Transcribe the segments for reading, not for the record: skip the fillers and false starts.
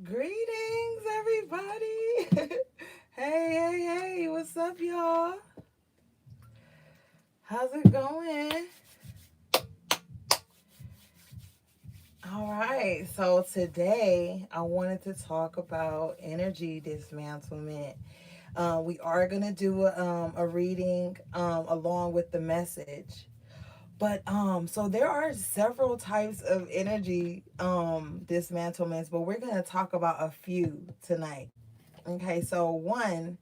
Greetings, everybody. Hey, what's up, y'all? How's it going? All right, so today I wanted to talk about energy dismantlement. We are going to do a reading along with the message. So there are several types of energy dismantlements, but we're going to talk about a few tonight. Okay, so one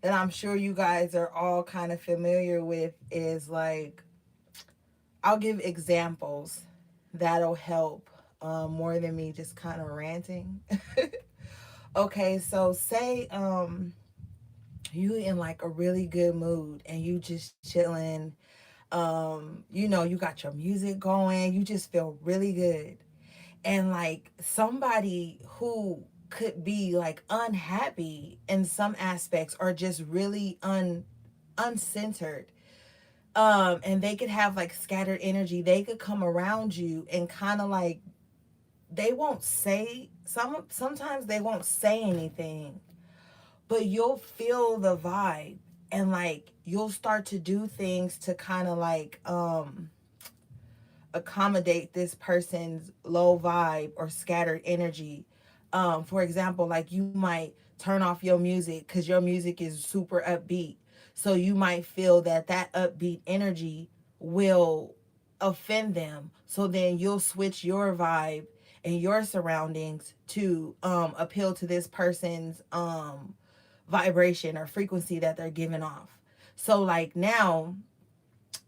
that I'm sure you guys are all kind of familiar with is like, I'll give examples that'll help more than me just kind of ranting. Okay, so say you in like a really good mood and you just chilling. You got your music going, you just feel really good. And like somebody who could be like unhappy in some aspects or just really uncentered, and they could have like scattered energy, they could come around you and kind of like, they won't say sometimes they won't say anything, but you'll feel the vibe, and like you'll start to do things to kind of like accommodate this person's low vibe or scattered energy. For example, like you might turn off your music because your music is super upbeat. So you might feel that that upbeat energy will offend them. So then you'll switch your vibe and your surroundings to appeal to this person's vibration or frequency that they're giving off. So like now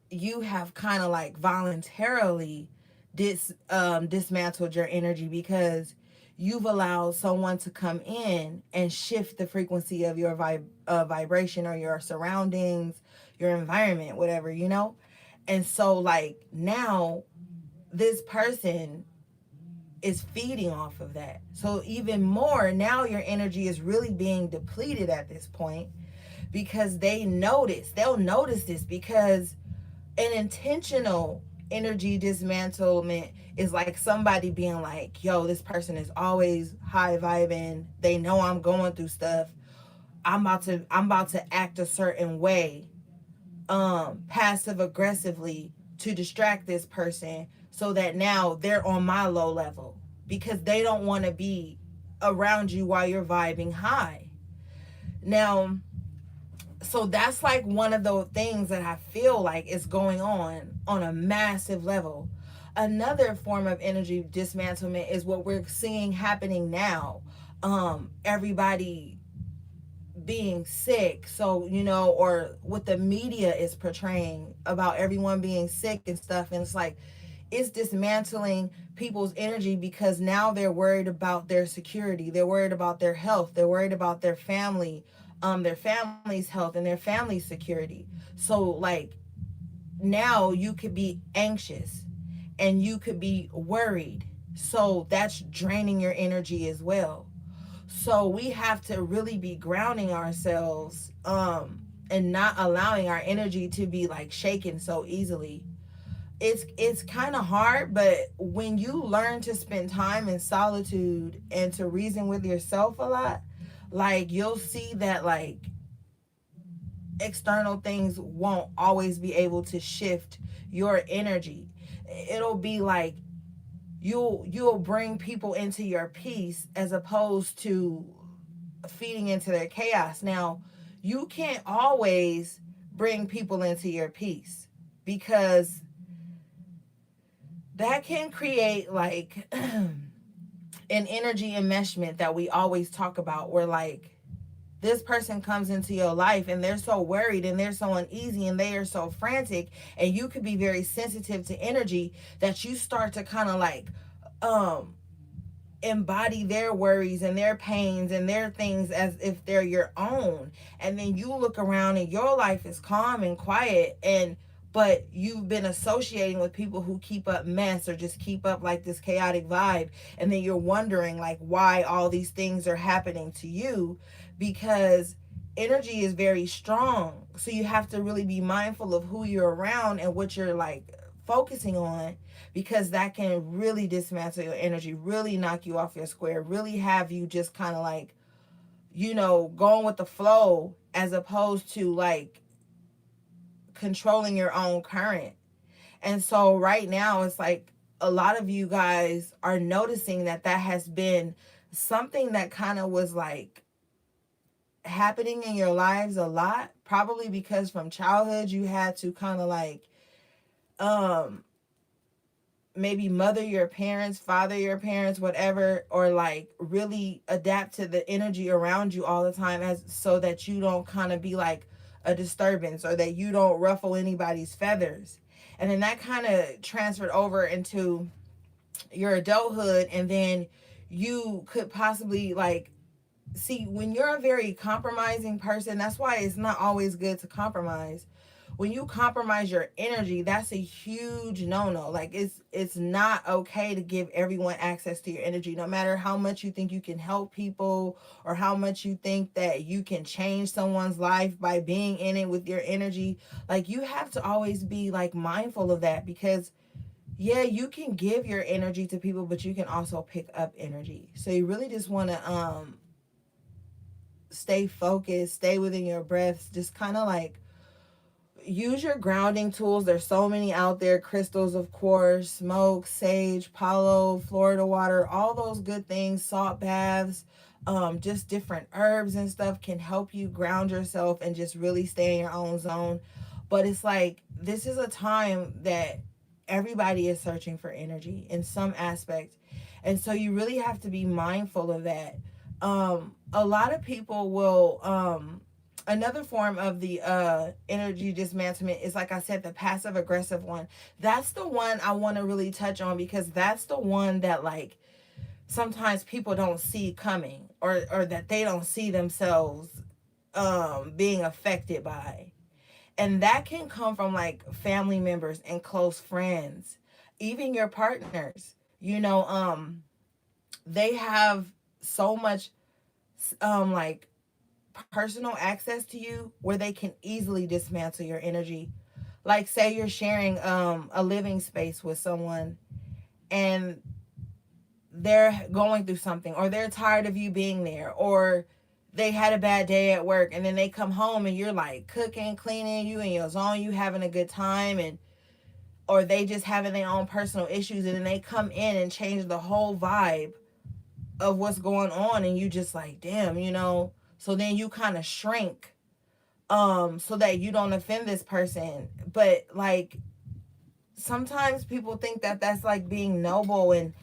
you have kind of like voluntarily dismantled your energy because you've allowed someone to come in and shift the frequency of your vibration or your surroundings, your environment, whatever, and so like now this person is feeding off of that. So even more now your energy is really being depleted at this point because they'll notice this because an intentional energy dismantlement is like somebody being like, yo, this person is always high vibing, they know I'm going through stuff, I'm about to act a certain way, passive aggressively, to distract this person so that now they're on my low level because they don't want to be around you while you're vibing high. Now, so that's like one of those things that I feel like is going on a massive level. Another form of energy dismantlement is what we're seeing happening now. Everybody being sick, so or what the media is portraying about everyone being sick and stuff, and it's like it's dismantling people's energy because now they're worried about their security, they're worried about their health, they're worried about their family's health and their family's security. So like now you could be anxious and you could be worried, so that's draining your energy as well. So we have to really be grounding ourselves, and not allowing our energy to be like shaken so easily. It's kind of hard, but when you learn to spend time in solitude and to reason with yourself a lot, like you'll see that like external things won't always be able to shift your energy. It'll be like you'll bring people into your peace as opposed to feeding into their chaos. Now, you can't always bring people into your peace because that can create like an energy enmeshment that we always talk about, where like this person comes into your life and they're so worried and they're so uneasy and they are so frantic, and you could be very sensitive to energy that you start to kind of like um embody their worries and their pains and their things as if they're your own. And then you look around and your life is calm and quiet, and but you've been associating with people who keep up mess or just keep up like this chaotic vibe, and then you're wondering like why all these things are happening to you, because energy is very strong. So you have to really be mindful of who you're around and what you're like focusing on, because that can really dismantle your energy, really knock you off your square, really have you just kind of like, going with the flow as opposed to like controlling your own current. And so right now it's like a lot of you guys are noticing that that has been something that kind of was like happening in your lives a lot, probably because from childhood you had to kind of like um maybe mother your parents, father your parents, whatever, or like really adapt to the energy around you all the time, as so that you don't kind of be like a disturbance, or that you don't ruffle anybody's feathers. And then that kind of transferred over into your adulthood, and then you could possibly like see, when you're a very compromising person, that's why it's not always good to compromise. When you compromise your energy, that's a huge no-no. Like it's not okay to give everyone access to your energy, no matter how much you think you can help people, or how much you think that you can change someone's life by being in it with your energy. Like, you have to always be like mindful of that, because yeah, you can give your energy to people, but you can also pick up energy. So you really just want to stay focused, stay within your breaths, just kind of like use your grounding tools. There's so many out there: crystals, of course, smoke, sage, palo, Florida water, all those good things, salt baths, just different herbs and stuff can help you ground yourself and just really stay in your own zone. But it's like, this is a time that everybody is searching for energy in some aspect, and so you really have to be mindful of that. A lot of people will another form of the energy dismantlement is, like I said, the passive aggressive one. That's the one I want to really touch on, because that's the one that like sometimes people don't see coming, or that they don't see themselves being affected by. And that can come from like family members and close friends, even your partners. They have so much like personal access to you, where they can easily dismantle your energy. Like, say you're sharing a living space with someone, and they're going through something, or they're tired of you being there, or they had a bad day at work, and then they come home and you're like cooking, cleaning, you in your zone, you having a good time, and or they just having their own personal issues, and then they come in and change the whole vibe of what's going on, and you just like, damn. So then you kind of shrink, so that you don't offend this person. But like, sometimes people think that that's like being noble, and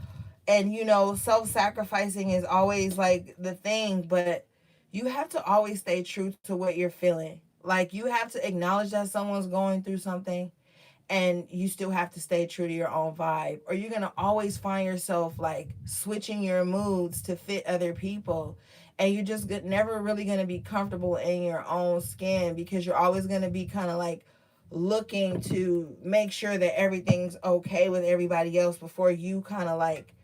self-sacrificing is always like the thing. But you have to always stay true to what you're feeling. Like, you have to acknowledge that someone's going through something, and you still have to stay true to your own vibe, or you're going to always find yourself like switching your moods to fit other people, and you're just never really going to be comfortable in your own skin, because you're always going to be kind of like looking to make sure that everything's okay with everybody else before you kind of like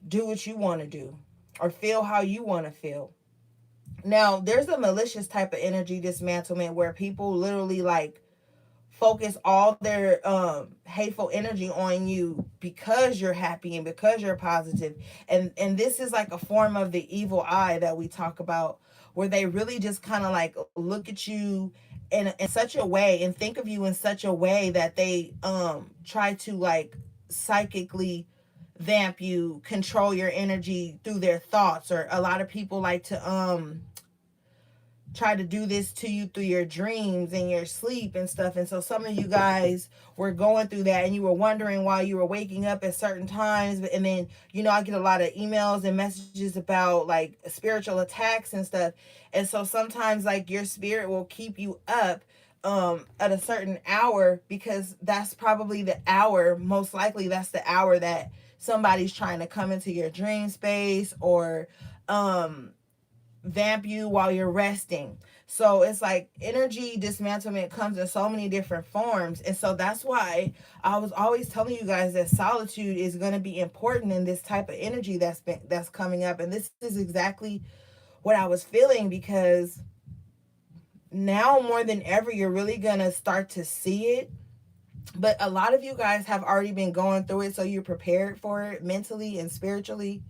do what you want to do, or feel how you want to feel. Now, there's a malicious type of energy dismantlement, where people literally like focus all their hateful energy on you because you're happy and because you're positive. And this is like a form of the evil eye that we talk about, where they really just kind of like look at you in such a way, and think of you in such a way, that they try to like psychically vamp you, control your energy through their thoughts. Or a lot of people like to try to do this to you through your dreams and your sleep and stuff. And so some of you guys were going through that, and you were wondering why you were waking up at certain times. And then, I get a lot of emails and messages about like spiritual attacks and stuff. And so sometimes like your spirit will keep you up at a certain hour, because that's probably the hour, most likely that's the hour that somebody's trying to come into your dream space, or vamp you while you're resting. So it's like energy dismantlement comes in so many different forms. And so that's why I was always telling you guys that solitude is going to be important in this type of energy that's coming up. And this is exactly what I was feeling, because now more than ever you're really going to start to see it. But a lot of you guys have already been going through it, so you're prepared for it mentally and spiritually.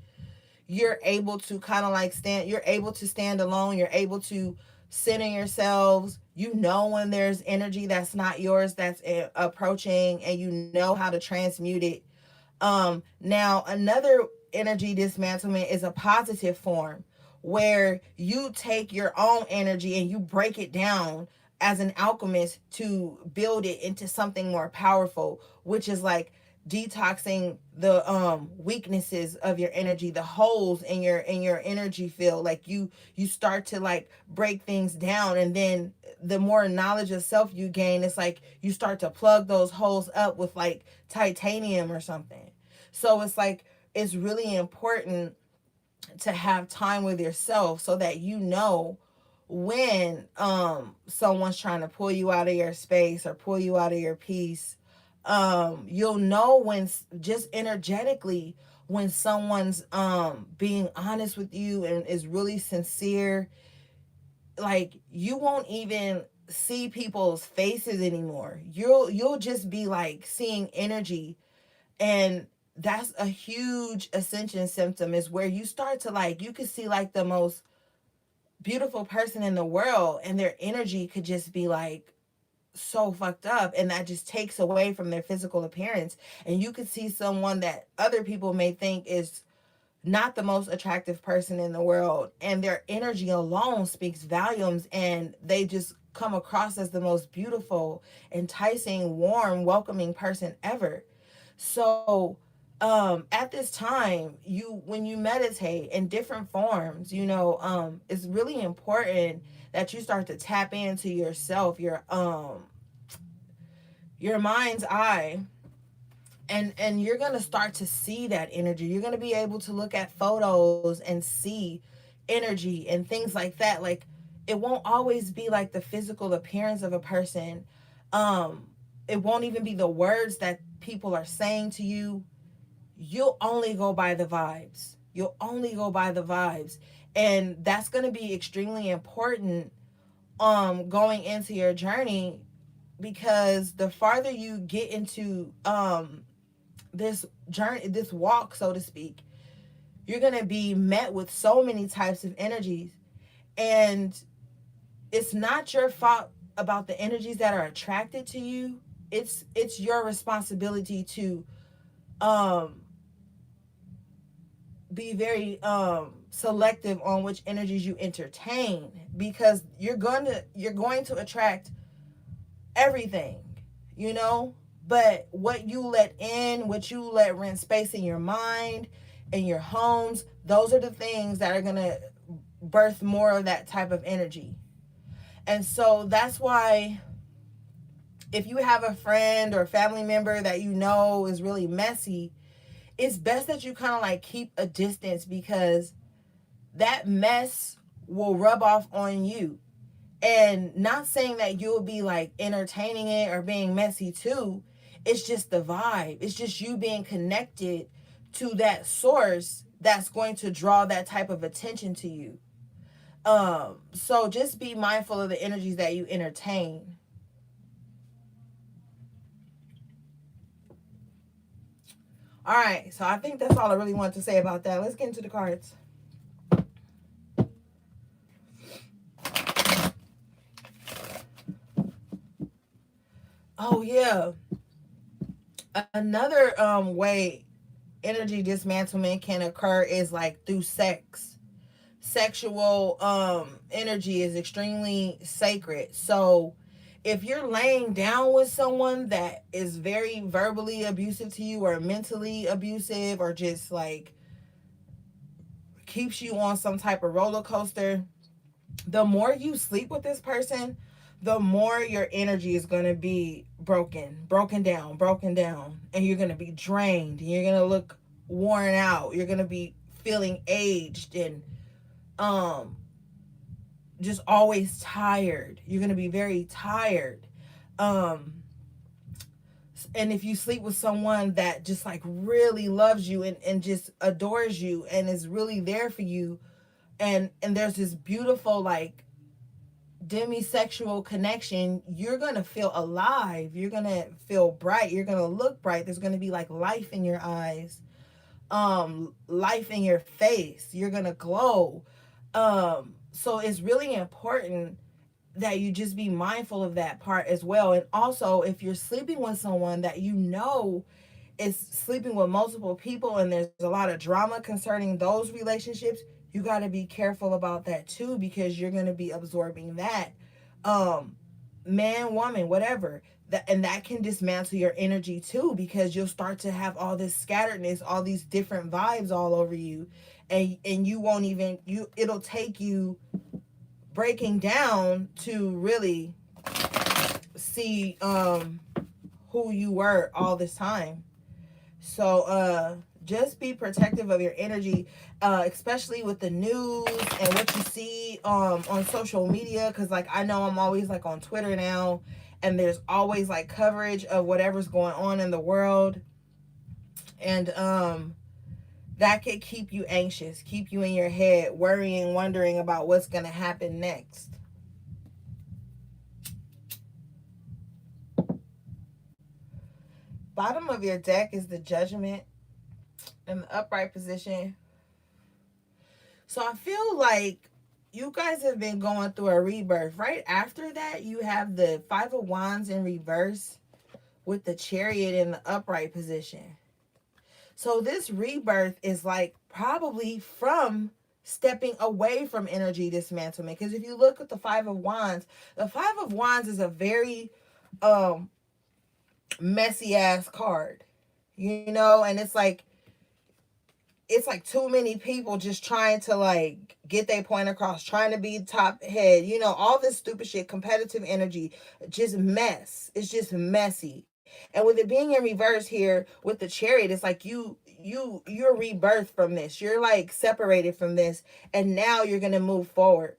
You're able to kind of like you're able to stand alone, you're able to center yourselves. You know when there's energy that's not yours that's approaching, and you know how to transmute it. Now another energy dismantlement is a positive form, where you take your own energy and you break it down as an alchemist to build it into something more powerful, which is like detoxing the weaknesses of your energy, the holes in your energy field. Like you start to like break things down, and then the more knowledge of self you gain, it's like you start to plug those holes up with like titanium or something. So it's like it's really important to have time with yourself, so that you know when someone's trying to pull you out of your space or pull you out of your peace. You'll know when, just energetically, when someone's being honest with you and is really sincere. Like, you won't even see people's faces anymore. You'll just be like seeing energy. And that's a huge ascension symptom, is where you start to like, you could see like the most beautiful person in the world, and their energy could just be like so fucked up, and that just takes away from their physical appearance. And you could see someone that other people may think is not the most attractive person in the world, and their energy alone speaks volumes, and they just come across as the most beautiful, enticing, warm, welcoming person ever. So at this time, you when you meditate in different forms, it's really important that you start to tap into yourself, your mind's eye, and you're going to start to see that energy. You're going to be able to look at photos and see energy and things like that. Like, it won't always be like the physical appearance of a person. um it won't even be the words that people are saying to you. You'll only go by the vibes. You'll only go by the vibes. And that's going to be extremely important going into your journey, because the farther you get into this journey, this walk, so to speak, you're going to be met with so many types of energies. And it's not your fault about the energies that are attracted to you. It's your responsibility to um be very selective on which energies you entertain, because you're going to attract everything, you know. But what you let in, what you let rent space in your mind, in your homes, those are the things that are going to birth more of that type of energy. And so that's why, if you have a friend or family member that you know is really messy, it's best that you kind of like keep a distance, because that mess will rub off on you. And not saying that you'll be like entertaining it or being messy too. It's just the vibe. It's just you being connected to that source that's going to draw that type of attention to you. So just be mindful of the energies that you entertain. All right, so I think that's all I really want to say about that. Let's get into the cards. Oh yeah, another way energy dismantlement can occur is like through sex. Sexual energy is extremely sacred. So if you're laying down with someone that is very verbally abusive to you, or mentally abusive, or just like keeps you on some type of roller coaster, the more you sleep with this person, the more your energy is going to be broken down, and you're going to be drained, and you're going to look worn out. You're going to be feeling aged and um just always tired. You're going to be very tired. Um and if you sleep with someone that just like really loves you and just adores you and is really there for you, and there's this beautiful like demisexual connection, you're going to feel alive. You're going to feel bright. You're going to look bright. There's going to be like life in your eyes, life in your face. You're going to glow. So it's really important that you just be mindful of that part as well. And also, if you're sleeping with someone that you know is sleeping with multiple people and there's a lot of drama concerning those relationships, you got to be careful about that too, because you're going to be absorbing that, um man, woman, whatever, that, and that can dismantle your energy too, because you'll start to have all this scatteredness, all these different vibes all over you, and you won't even, you, it'll take you breaking down to really see who you were all this time. So just be protective of your energy, especially with the news and what you see on social media, because like I know I'm always like on Twitter now, and there's always like coverage of whatever's going on in the world, and that could keep you anxious, keep you in your head worrying, wondering about what's going to happen next. Bottom of your deck is the Judgment in the upright position. So I feel like you guys have been going through a rebirth. Right after that, you have the Five of Wands in reverse with the Chariot in the upright position. So this rebirth is like probably from stepping away from energy dismantlement. Because if you look at the Five of Wands, the Five of Wands is a very um messy ass card. You know, and it's like too many people just trying to like get their point across, trying to be top head, you know, all this stupid shit, competitive energy, just mess. It's just messy. And with it being in reverse here with the Chariot, it's like you're rebirthed from this. You're like separated from this, and now you're gonna move forward.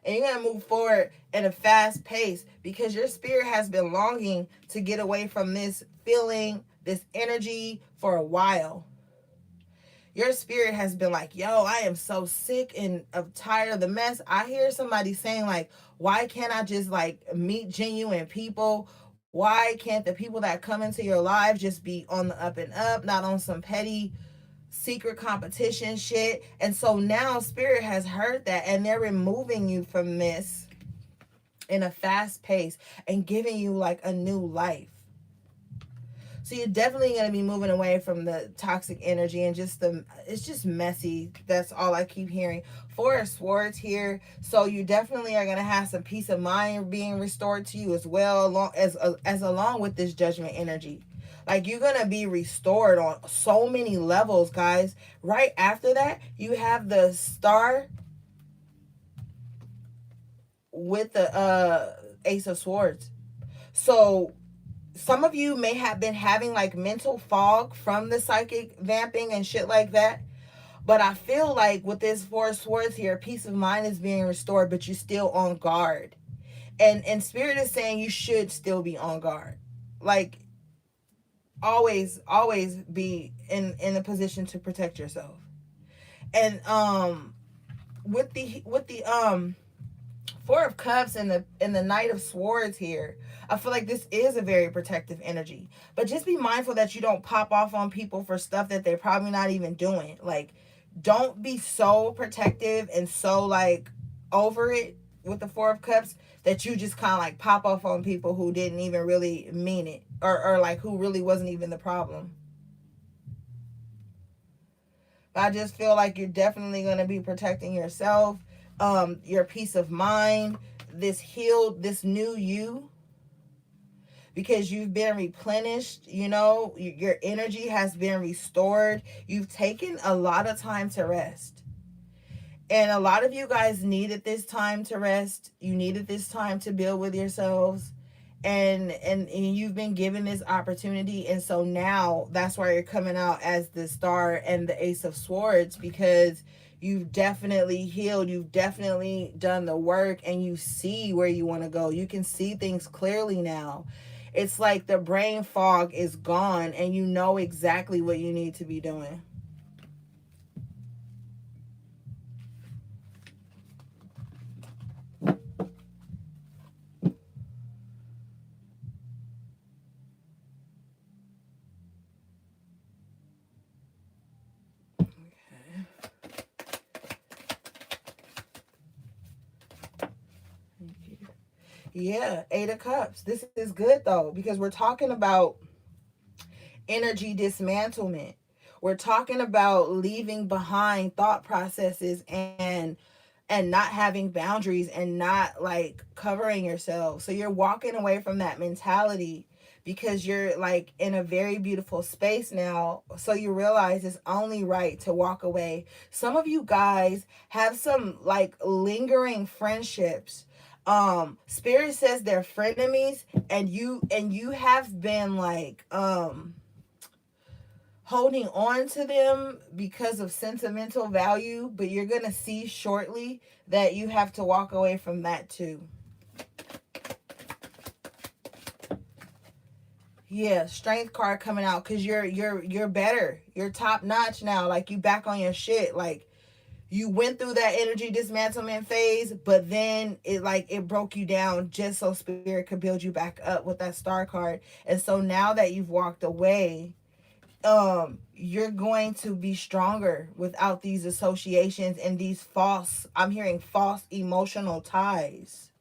And you're going to move forward at a fast pace because your spirit has been longing to get away from this feeling, this energy for a while. Your spirit has been like, yo, I am so sick and of tired of the mess. I hear somebody saying like, why can't I just like meet genuine people? Why can't the people that come into your life just be on the up and up, not on some petty secret competition shit? And so now spirit has heard that, and they're removing you from this in a fast pace and giving you like a new life. So you're definitely going to be moving away from the toxic energy and just it's just messy. That's all I keep hearing. Four of Swords here. So you definitely are going to have some peace of mind being restored to you as well, along with this Judgment energy. Like you're going to be restored on so many levels, guys. Right after that, you have the Star with the Ace of Swords. So some of you may have been having like mental fog from the psychic vamping and shit like that. But I feel like with this Four of Swords here, peace of mind is being restored, but you're still on guard. And Spirit is saying you should still be on guard. Like always be in a position to protect yourself. And with the Four of Cups and the Knight of Swords here, I feel like this is a very protective energy. But just be mindful that you don't pop off on people for stuff that they're probably not even doing. Like, don't be so protective and so like over it with the Four of Cups that you just kind of like pop off on people who didn't even really mean it, or like who really wasn't even the problem. But I just feel like you're definitely going to be protecting yourself, your peace of mind, this healed, this new you, because you've been replenished. You know, your energy has been restored. You've taken a lot of time to rest. And a lot of you guys needed this time to rest. You needed this time to build with yourselves. And you've been given this opportunity, and so now that's why you're coming out as the Star and the Ace of Swords, because you've definitely healed, you've definitely done the work, and you see where you want to go. You can see things clearly now. It's like the brain fog is gone and you know exactly what you need to be doing. Yeah, Eight of Cups. This is good though, because we're talking about energy dismantlement. We're talking about leaving behind thought processes and not having boundaries and not like covering yourself. So you're walking away from that mentality because you're like in a very beautiful space now. So you realize it's only right to walk away. Some of you guys have some like lingering friendships. Spirit says they're frenemies, and you have been like holding on to them because of sentimental value, but you're going to see shortly that you have to walk away from that too. Yeah, strength card coming out cuz you're better. You're top notch now. Like you back on your shit. Like you went through that energy dismantlement phase, but then it broke you down just so spirit could build you back up with that star card. And so now that you've walked away, you're going to be stronger without these associations and these false, I'm hearing false emotional ties.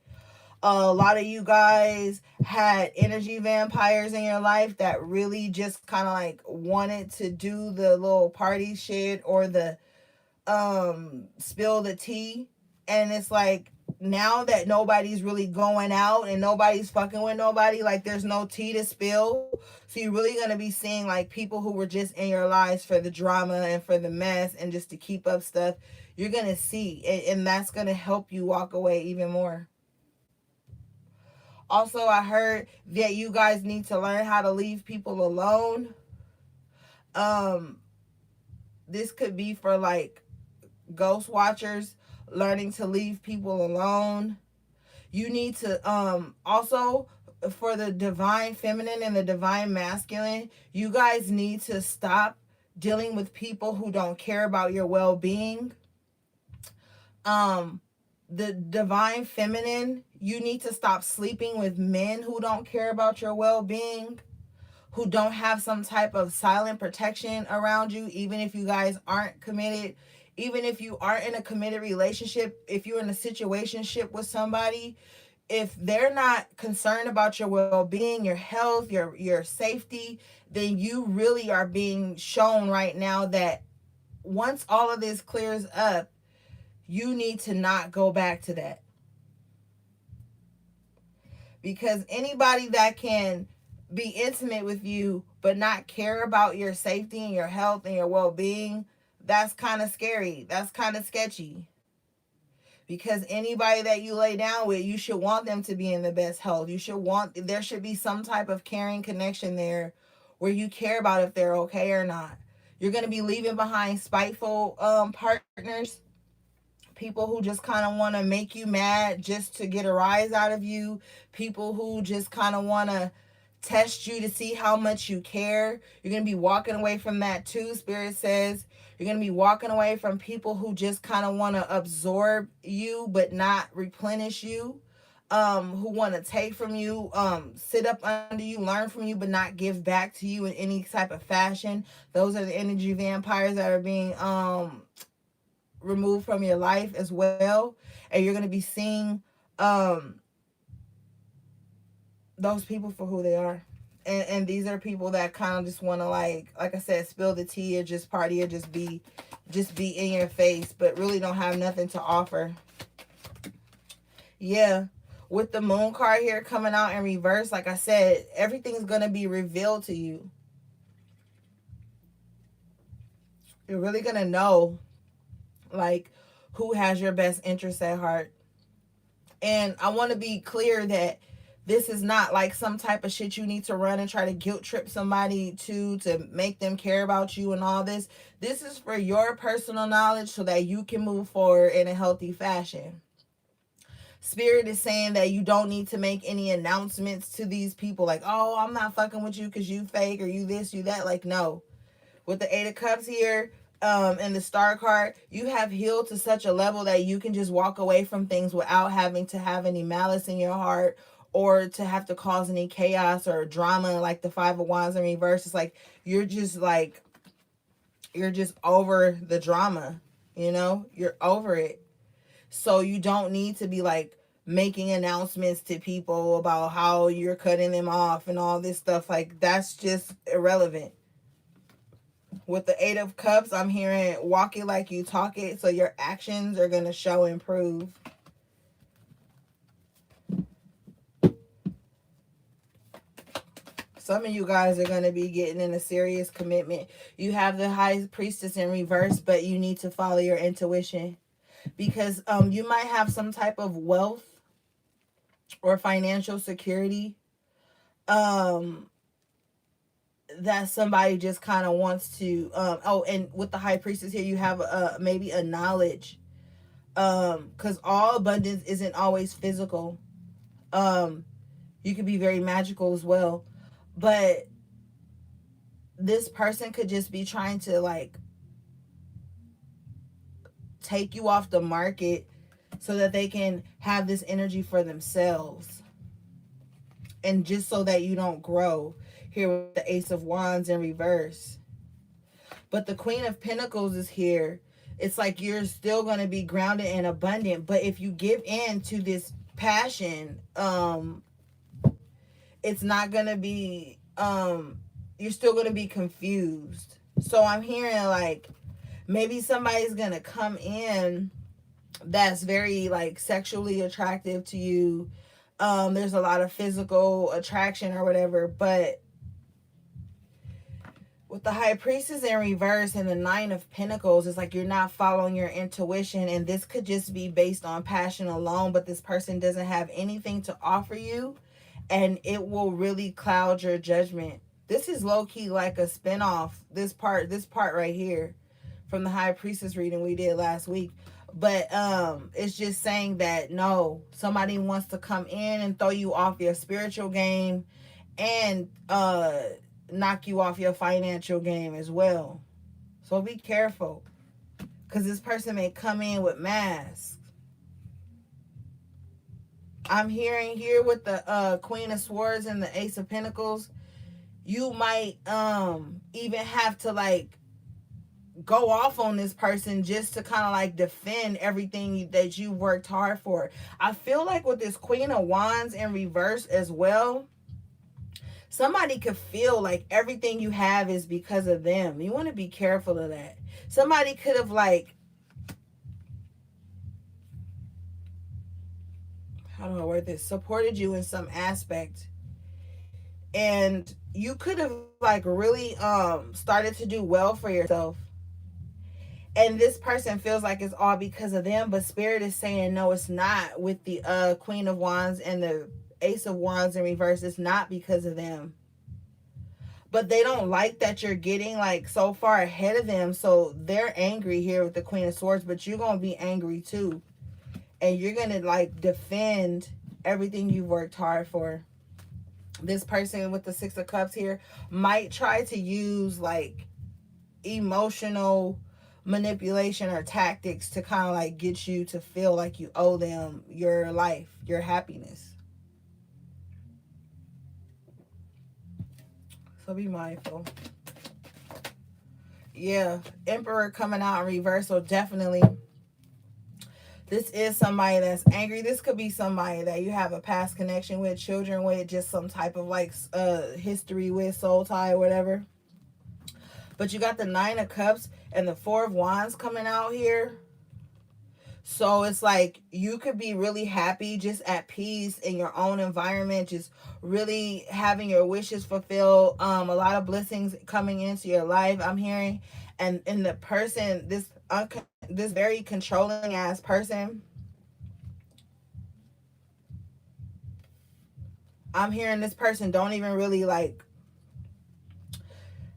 A lot of you guys had energy vampires in your life that really just kind of like wanted to do the little party shit or the spill the tea. And it's like now that nobody's really going out and nobody's fucking with nobody, like there's no tea to spill. So you're really gonna be seeing like people who were just in your lives for the drama and for the mess and just to keep up stuff. You're gonna see, and that's gonna help you walk away even more. Also, I heard that you guys need to learn how to leave people alone. um this could be for like ghost watchers, learning to leave people alone. You need to also, for the divine feminine and the divine masculine, you guys need to stop dealing with people who don't care about your well-being. um the divine feminine, you need to stop sleeping with men who don't care about your well-being, who don't have some type of silent protection around you, even if you guys aren't committed, even if you aren't in a committed relationship, if you're in a situationship with somebody, if they're not concerned about your well-being, your health, your safety, then you really are being shown right now that once all of this clears up, you need to not go back to that. Because anybody that can be intimate with you but not care about your safety and your health and your well-being, that's kind of scary. That's kind of sketchy. Because anybody that you lay down with, you should want them to be in the best health. There should be some type of caring connection there where you care about if they're okay or not. You're going to be leaving behind spiteful partners, people who just kind of want to make you mad just to get a rise out of you, people who just kind of want to test you to see how much you care. You're going to be walking away from that too, Spirit says. You're going to be walking away from people who just kind of want to absorb you but not replenish you, who want to take from you, sit up under you, learn from you, but not give back to you in any type of fashion. Those are the energy vampires that are being removed from your life as well. And you're going to be seeing um those people for who they are. And these are people that kind of just want to like I said, spill the tea or just party or just be in your face, but really don't have nothing to offer. Yeah, with the moon card here coming out in reverse, like I said, everything's going to be revealed to you. You're really going to know like who has your best interest at heart. And I want to be clear that this is not like some type of shit you need to run and try to guilt trip somebody to make them care about you and all this. This is for your personal knowledge so that you can move forward in a healthy fashion. Spirit is saying that you don't need to make any announcements to these people like, oh, I'm not fucking with you because you fake or you this, you that. Like, no. With the Eight of Cups here, and the Star card, you have healed to such a level that you can just walk away from things without having to have any malice in your heart or to have to cause any chaos or drama. Like the Five of Wands in reverse, it's like you're just over the drama, you're over it. So you don't need to be like making announcements to people about how you're cutting them off and all this stuff. Like, that's just irrelevant. With the Eight of Cups, I'm hearing walk it like you talk it, so your actions are going to show and prove. Some of you guys are going to be getting in a serious commitment. You have the High Priestess in reverse, but you need to follow your intuition. Because you might have some type of wealth or financial security that somebody just kind of wants to and with the High Priestess here, you have maybe a knowledge, because all abundance isn't always physical. You could be very magical as well, but this person could just be trying to like take you off the market so that they can have this energy for themselves, and just so that you don't grow. Here with the Ace of Wands in reverse, but the Queen of Pentacles is here. It's like you're still going to be grounded and abundant, but if you give in to this passion, it's not going to be you're still going to be confused. So I'm hearing like maybe somebody's going to come in that's very like sexually attractive to you. There's a lot of physical attraction or whatever, but with the High Priestess in reverse and the Nine of Pentacles, it's like you're not following your intuition, and this could just be based on passion alone, but this person doesn't have anything to offer you, and it will really cloud your judgment. This is low-key like a spinoff, this part right here from the High Priestess reading we did last week. But it's just saying that no, somebody wants to come in and throw you off your spiritual game and knock you off your financial game as well. So be careful, because this person may come in with masks. I'm hearing here with the Queen of Swords and the Ace of Pentacles, you might even have to like go off on this person just to kind of like defend everything that you worked hard for. I feel like with this Queen of Wands in reverse as well, somebody could feel like everything you have is because of them. You want to be careful of that. Somebody could have like, how do I word this? Supported you in some aspect. And you could have like really started to do well for yourself. And this person feels like it's all because of them, but Spirit is saying no, it's not. With the Queen of Wands and the Ace of Wands in reverse, it's not because of them. But they don't like that you're getting like so far ahead of them, so they're angry here with the Queen of Swords, but you're going to be angry too. And you're going to like defend everything you've worked hard for. This person with the Six of Cups here might try to use like emotional manipulation or tactics to kind of like get you to feel like you owe them your life, your happiness. So be mindful. Yeah, Emperor coming out in reverse, so definitely this is somebody that's angry. This could be somebody that you have a past connection with, children with, just some type of like history with, soul tie or whatever. But you got the Nine of Cups and the Four of Wands coming out here. So it's like you could be really happy, just at peace in your own environment, just really having your wishes fulfilled. A lot of blessings coming into your life, I'm hearing. And the person, this very controlling ass person, I'm hearing this person don't even really like.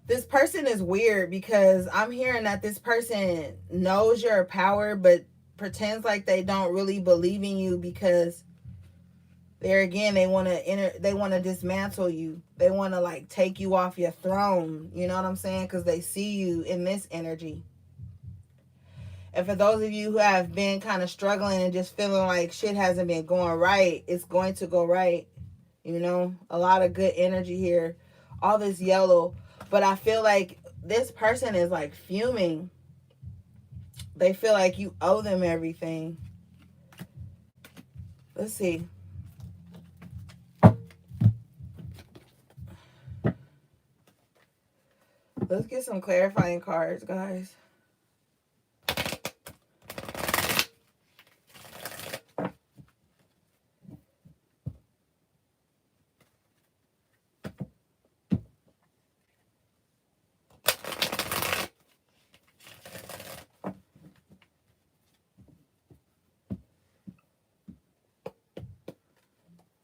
This person is weird because I'm hearing that this person knows your power, but pretends like they don't really believe in you, because there again, they want to dismantle you. They want to like take you off your throne. You know what I'm saying? Because they see you in this energy. And for those of you who have been kind of struggling and just feeling like shit hasn't been going right, it's going to go right. You know, a lot of good energy here. All this yellow. But I feel like this person is like fuming. They feel like you owe them everything. Let's see. Let's get some clarifying cards, guys.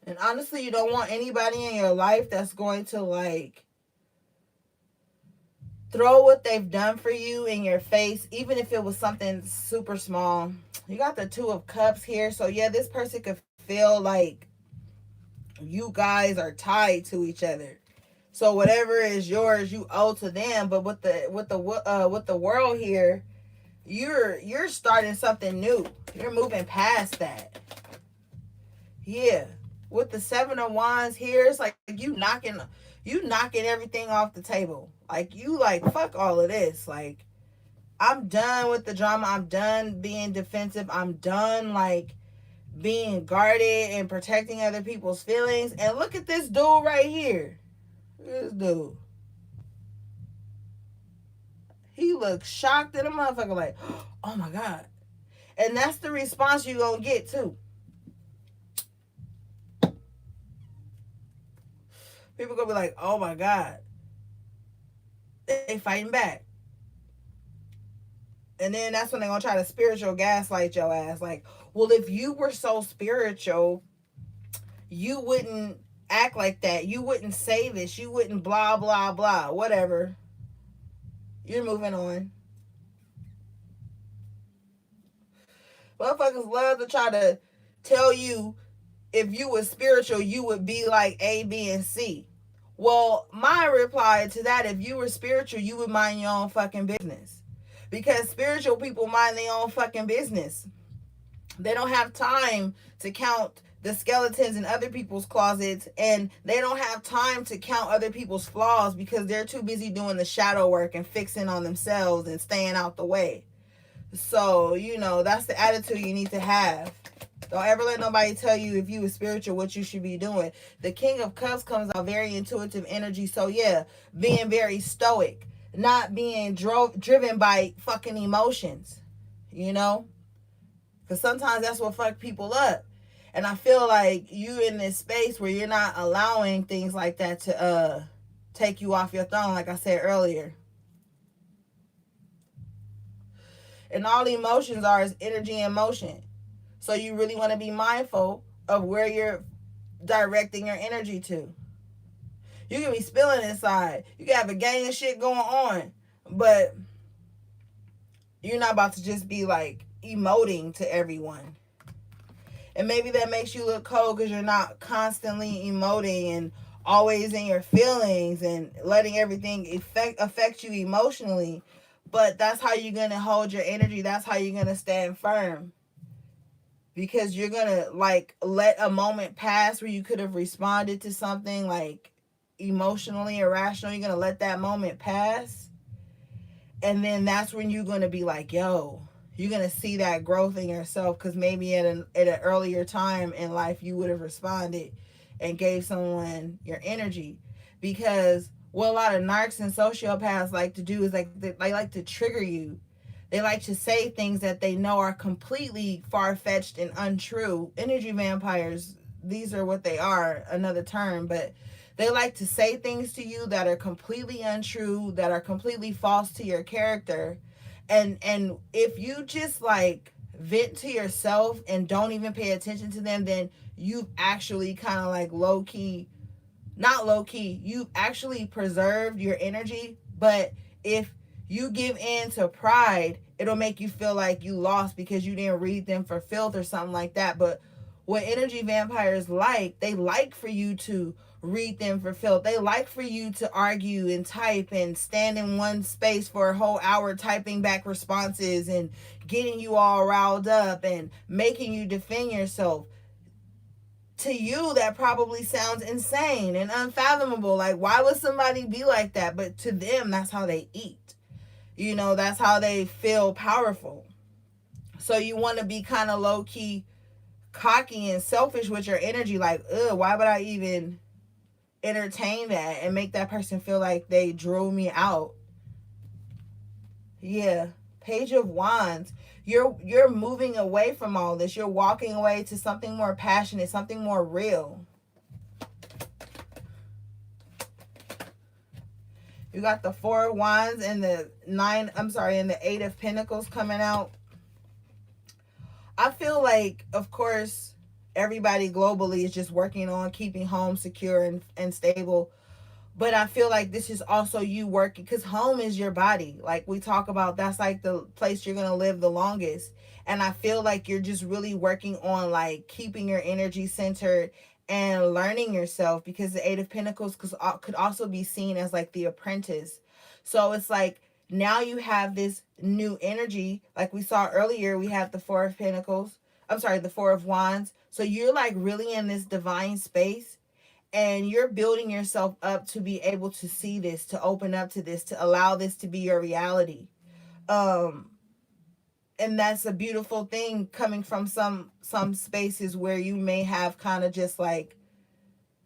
And honestly, you don't want anybody in your life that's going to like throw what they've done for you in your face, even if it was something super small. You got the Two of Cups here. So yeah, this person could feel like you guys are tied to each other. So whatever is yours, you owe to them. But with the world here, you're starting something new. You're moving past that. Yeah. With the Seven of Wands here, it's like you knocking everything off the table. Like you like fuck all of this. Like I'm done with the drama. I'm done being defensive. I'm done like being guarded and protecting other people's feelings. And look at this dude right here. This dude. He looks shocked at a motherfucker like, oh my God. And that's the response you gonna get too. People gonna be like, oh my God. They fighting back. And then that's when they're gonna try to spiritual gaslight your ass. Like, well, if you were so spiritual, you wouldn't act like that. You wouldn't say this. You wouldn't blah blah blah. Whatever. You're moving on. Motherfuckers love to try to tell you if you were spiritual, you would be like A, B, and C. Well, my reply to that, if you were spiritual, you would mind your own fucking business. Because spiritual people mind their own fucking business. They don't have time to count the skeletons in other people's closets, and they don't have time to count other people's flaws because they're too busy doing the shadow work and fixing on themselves and staying out the way. So, that's the attitude you need to have. Don't ever let nobody tell you if you were spiritual what you should be doing. The King of Cups comes out very intuitive energy. So yeah, being very stoic, not being driven by fucking emotions, because sometimes that's what fuck people up. And I feel like you in this space where you're not allowing things like that to take you off your throne, like I said earlier. And all the emotions are is energy and motion. So you really want to be mindful of where you're directing your energy to. You can be spilling inside. You can have a gang of shit going on. But you're not about to just be like emoting to everyone. And maybe that makes you look cold because you're not constantly emoting and always in your feelings and letting everything affect you emotionally. But that's how you're going to hold your energy. That's how you're going to stand firm. Because you're going to like let a moment pass where you could have responded to something like emotionally irrational. You're going to let that moment pass. And then that's when you're going to be like, yo, you're going to see that growth in yourself. Because maybe at an earlier time in life, you would have responded and gave someone your energy. Because what a lot of narcs and sociopaths like to do is like they like to trigger you. They like to say things that they know are completely far-fetched and untrue. Energy vampires, these are what they are, another term, but they like to say things to you that are completely untrue, that are completely false to your character. And if you just like vent to yourself and don't even pay attention to them, then you've actually kind of like not low-key, you've actually preserved your energy. But if you give in to pride, it'll make you feel like you lost because you didn't read them for filth or something like that. But what energy vampires like, they like for you to read them for filth. They like for you to argue and type and stand in one space for a whole hour typing back responses and getting you all riled up and making you defend yourself. To you, that probably sounds insane and unfathomable. Like, why would somebody be like that? But to them, that's how they eat. That's how they feel powerful. So you want to be kind of low-key cocky and selfish with your energy. Like, ugh, why would I even entertain that and make that person feel like they drew me out? Yeah. Page of Wands. You're moving away from all this. You're walking away to something more passionate, something more real. You got the Four of Wands and the Eight of Pentacles coming out. I feel like, of course, everybody globally is just working on keeping home secure and stable. But I feel like this is also you working, because home is your body. Like we talk about, that's like the place you're going to live the longest. And I feel like you're just really working on like keeping your energy centered and learning yourself, because the Eight of Pentacles could also be seen as like the apprentice. So it's like now you have this new energy. Like we saw earlier, we have the Four of Pentacles. I'm sorry, the Four of Wands. So you're like really in this divine space, and you're building yourself up to be able to see this, to open up to this, to allow this to be your reality. Um and that's a beautiful thing, coming from some spaces where you may have kind of just like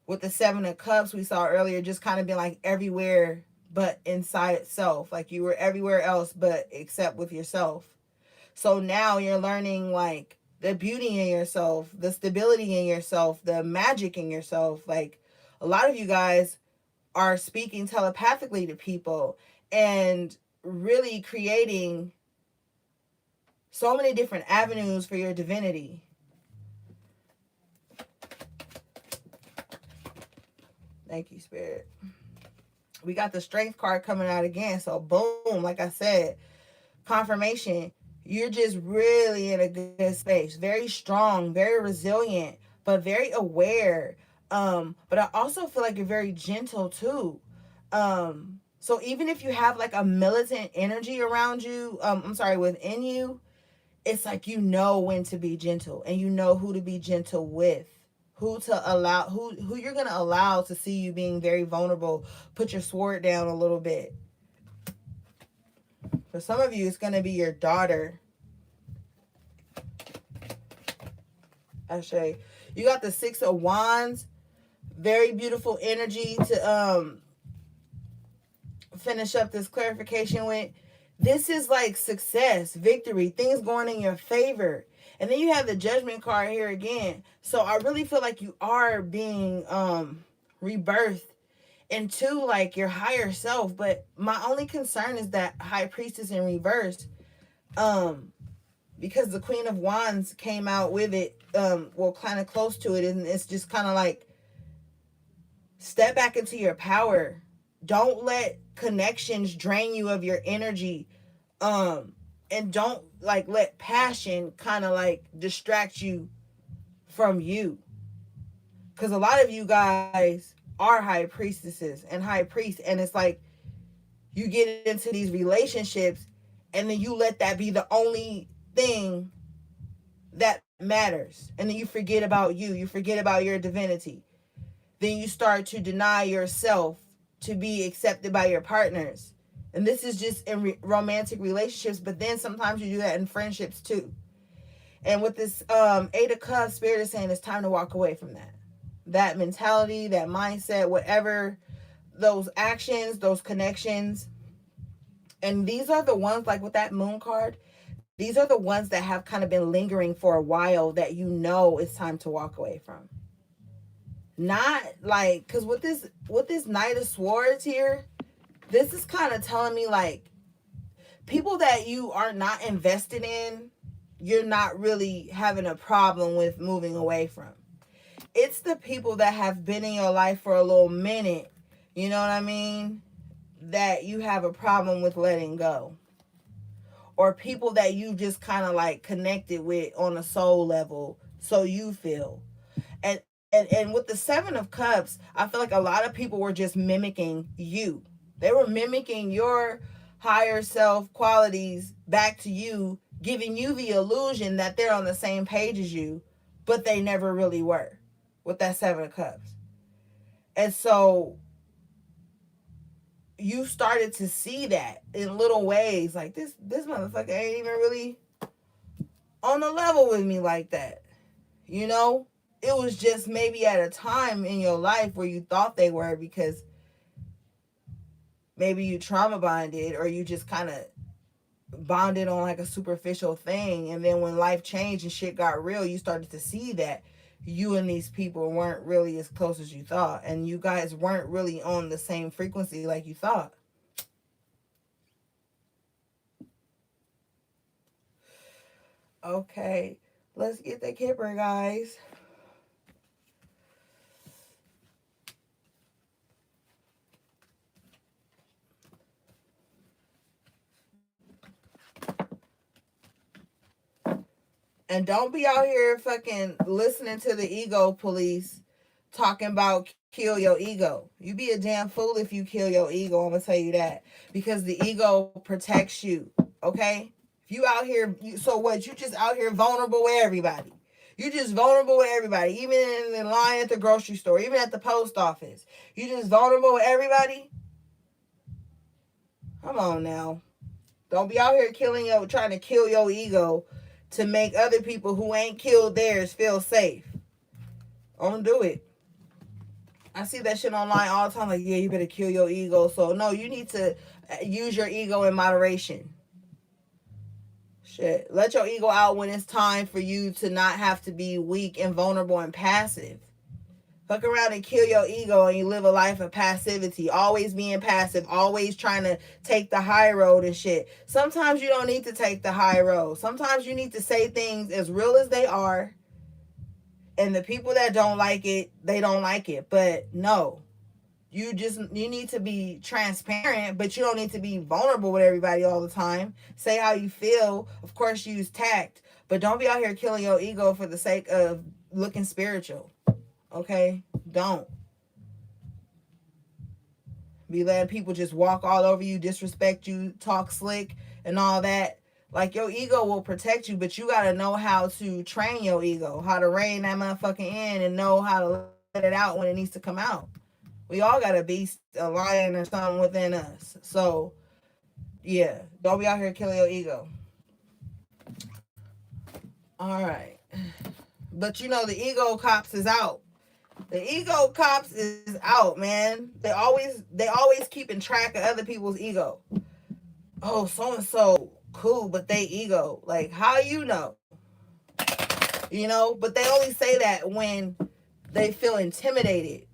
with the Seven of Cups we saw earlier, just kind of been like everywhere but inside itself. Like you were everywhere else but except with yourself. So now you're learning like the beauty in yourself, the stability in yourself, the magic in yourself. Like a lot of you guys are speaking telepathically to people and really creating so many different avenues for your divinity. Thank you, Spirit. We got the Strength card coming out again. So boom, like I said, confirmation. You're just really in a good space. Very strong, very resilient, but very aware. But I also feel like you're very gentle too. So even if you have like a militant energy around you, within you, it's like you know when to be gentle, and you know who to be gentle with. Who you're gonna allow to see you being very vulnerable. Put your sword down a little bit. For some of you, it's gonna be your daughter. Ashe. You got the Six of Wands. Very beautiful energy to finish up this clarification with. This is like success, victory, things going in your favor. And then you have the Judgment card here again. So I really feel like you are being rebirthed into like your higher self. But my only concern is that High Priestess in reverse. Because the Queen of Wands came out with it, kind of close to it, and it's just kind of like, step back into your power. Don't let connections drain you of your energy, and don't like let passion kind of like distract you from you, because a lot of you guys are high priestesses and high priests, and it's like you get into these relationships and then you let that be the only thing that matters, and then you forget about you forget about your divinity. Then you start to deny yourself to be accepted by your partners. And this is just in romantic relationships, but then sometimes you do that in friendships too. And with this Eight of Cups, Spirit is saying it's time to walk away from that mentality, that mindset, whatever, those actions, those connections. And these are the ones, like with that Moon card, these are the ones that have kind of been lingering for a while, that you know it's time to walk away from. Not like, because with this Knight of Swords here, this is kind of telling me like people that you are not invested in, you're not really having a problem with moving away from. It's the people that have been in your life for a little minute, you know what I mean, that you have a problem with letting go. Or people that you just kind of like connected with on a soul level, so you feel. And with the Seven of Cups, I feel like a lot of people were just mimicking you. They were mimicking your higher self qualities back to you, giving you the illusion that they're on the same page as you, but they never really were with that Seven of Cups. And so you started to see that in little ways, like this motherfucker ain't even really on the level with me like that. You know, it was just maybe at a time in your life where you thought they were, because maybe you trauma bonded, or you just kind of bonded on like a superficial thing. And then when life changed and shit got real, you started to see that you and these people weren't really as close as you thought, and you guys weren't really on the same frequency like you thought. Okay, let's get the kipper, guys. And don't be out here fucking listening to the ego police talking about kill your ego. You be a damn fool if you kill your ego. I'm gonna tell you that, because the ego protects you. Okay, if you out here, so what? You just out here vulnerable with everybody. You just vulnerable with everybody, even in the line at the grocery store, even at the post office. You just vulnerable with everybody. Come on now. Don't be out here trying to kill your ego to make other people who ain't killed theirs feel safe. Don't do it. I see that shit online all the time. Like, yeah, you better kill your ego. So no, you need to use your ego in moderation. Shit, let your ego out when it's time for you to not have to be weak and vulnerable and passive. Fuck around and kill your ego and you live a life of passivity, always being passive, always trying to take the high road and shit. Sometimes you don't need to take the high road. Sometimes you need to say things as real as they are. And the people that don't like it, they don't like it. But no, you need to be transparent, but you don't need to be vulnerable with everybody all the time. Say how you feel. Of course, use tact, but don't be out here killing your ego for the sake of looking spiritual. Okay? Don't be letting people just walk all over you, disrespect you, talk slick and all that. Like, your ego will protect you, but you got to know how to train your ego, how to rein that motherfucker in and know how to let it out when it needs to come out. We all got a beast, a lion or something within us. So, yeah, don't be out here killing your ego. All right. But you know, the ego cops is out. The ego cops is out, man. They always keeping track of other people's ego. Oh, so and so cool, but they ego. Like, how you know? You know, but they only say that when they feel intimidated.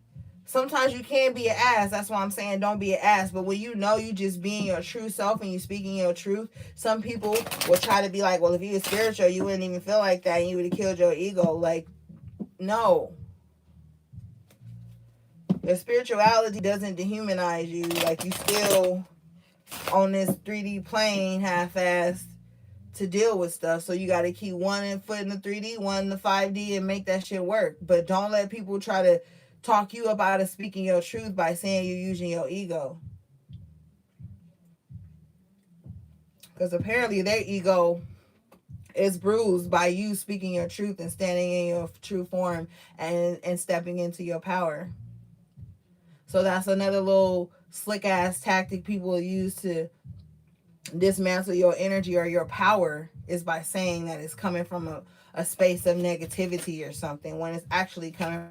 Sometimes you can be an ass. That's why I'm saying don't be an ass. But when you know you just being your true self and you speaking your truth, some people will try to be like, well, if you were spiritual, you wouldn't even feel like that and you would have killed your ego. Like, no. Your spirituality doesn't dehumanize you. Like, you still on this 3D plane half-assed to deal with stuff. So you got to keep one foot in the 3D, one in the 5D, and make that shit work. But don't let people try to talk you up out of speaking your truth by saying you're using your ego. Because apparently their ego is bruised by you speaking your truth and standing in your true form and stepping into your power. So that's another little slick ass tactic people use to dismantle your energy or your power, is by saying that it's coming from a space of negativity or something when it's actually coming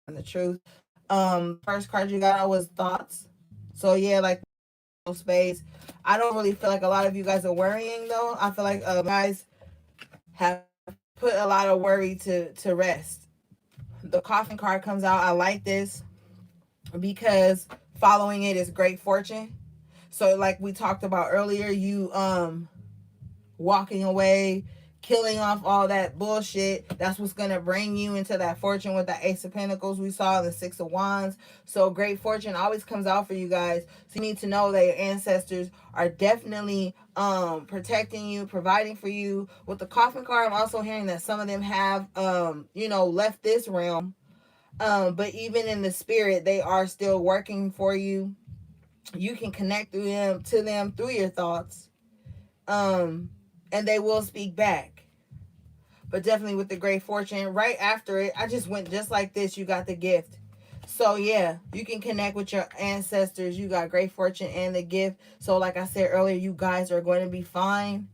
from the truth. First card you got was thoughts. So yeah, like space. I don't really feel like a lot of you guys are worrying though. I feel like guys have put a lot of worry to rest. The coffin card comes out. I like this because following it is great fortune. So like we talked about earlier, you walking away, killing off all that bullshit, that's what's gonna bring you into that fortune with the Ace of Pentacles we saw, the Six of Wands. So great fortune always comes out for you guys. So you need to know that your ancestors are definitely protecting you, providing for you. With the coffin card, I'm also hearing that some of them have left this realm. But even in the spirit, they are still working for you. You can connect to them through your thoughts. And they will speak back. But definitely with the great fortune, right after it, I just went just like this. You got the gift. So yeah, you can connect with your ancestors. You got great fortune and the gift. So like I said earlier, you guys are going to be fine.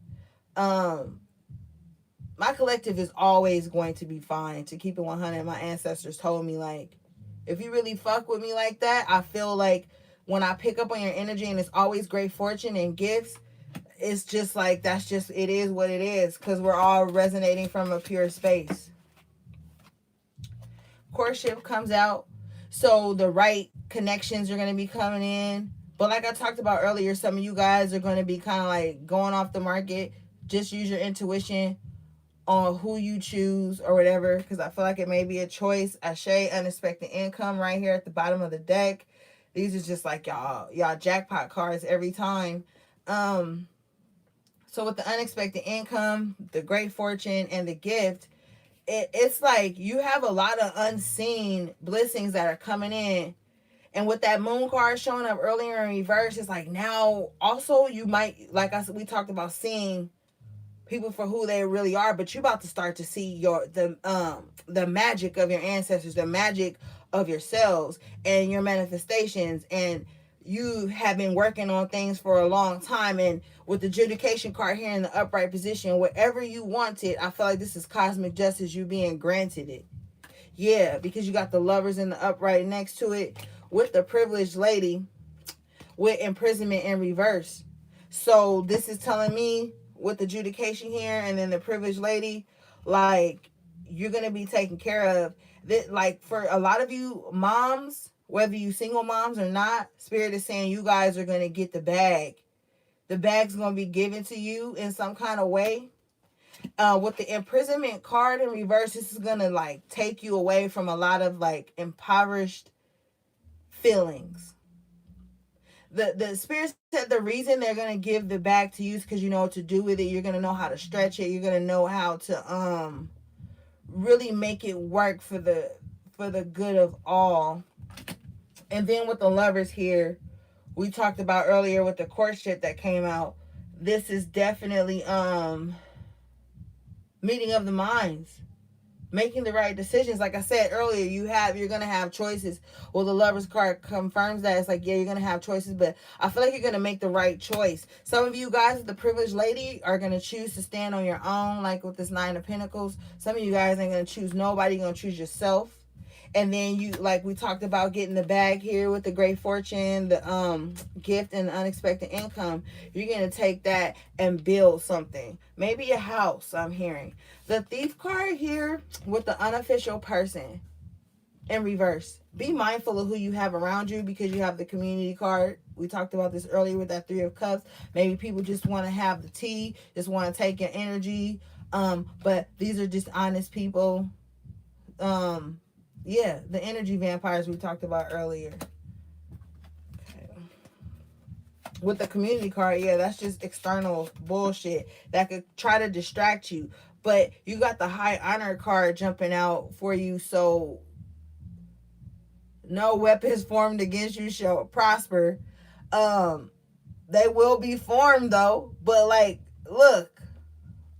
my collective is always going to be fine. To keep it 100, my ancestors told me, like, if you really fuck with me like that, I feel like when I pick up on your energy and it's always great fortune and gifts, it's just like, that's just, it is what it is, because we're all resonating from a pure space. Courtship comes out, so the right connections are going to be coming in. But like I talked about earlier, some of you guys are going to be kind of like going off the market. Just use your intuition on who you choose or whatever, because I feel like it may be a choice. Ashe, unexpected income right here at the bottom of the deck. These are just like y'all jackpot cards every time. So with the unexpected income, the great fortune, and the gift, it's like you have a lot of unseen blessings that are coming in. And with that moon card showing up earlier in reverse, it's like now also you might, like I said, we talked about seeing people for who they really are, but you're about to start to see the magic of your ancestors, the magic of yourselves and your manifestations. And you have been working on things for a long time, and with the adjudication card here in the upright position, whatever you wanted, I feel like this is cosmic justice, you being granted it. Yeah, because you got the lovers in the upright next to it, with the privileged lady with imprisonment in reverse. So this is telling me with the adjudication here and then the privileged lady, like, you're gonna be taken care of. That, like, for a lot of you moms, whether you single moms or not, spirit is saying you guys are gonna get the bag. The bag's gonna be given to you in some kind of way. With the imprisonment card in reverse, this is gonna like take you away from a lot of like impoverished feelings. The spirit said the reason they're gonna give the bag to you is because you know what to do with it. You're gonna know how to stretch it. You're gonna know how to really make it work for the good of all. And then with the lovers here, we talked about earlier with the courtship that came out. This is definitely meeting of the minds, making the right decisions. Like I said earlier, you're gonna have choices. Well, the lovers card confirms that. It's like, yeah, you're gonna have choices, but I feel like you're gonna make the right choice. Some of you guys with the privileged lady are gonna choose to stand on your own, like with this Nine of Pentacles. Some of you guys ain't gonna choose nobody, you're gonna choose yourself. And then you, like we talked about, getting the bag here with the great fortune, the gift, and the unexpected income. You're gonna take that and build something, maybe a house. I'm hearing the thief card here with the unofficial person in reverse. Be mindful of who you have around you, because you have the community card. We talked about this earlier with that Three of Cups. Maybe people just want to have the tea, just want to take your energy, but these are just honest people. Yeah, the energy vampires we talked about earlier. Okay. With the community card, yeah, that's just external bullshit that could try to distract you. But you got the high honor card jumping out for you, so no weapons formed against you shall prosper. They will be formed though, but like, look,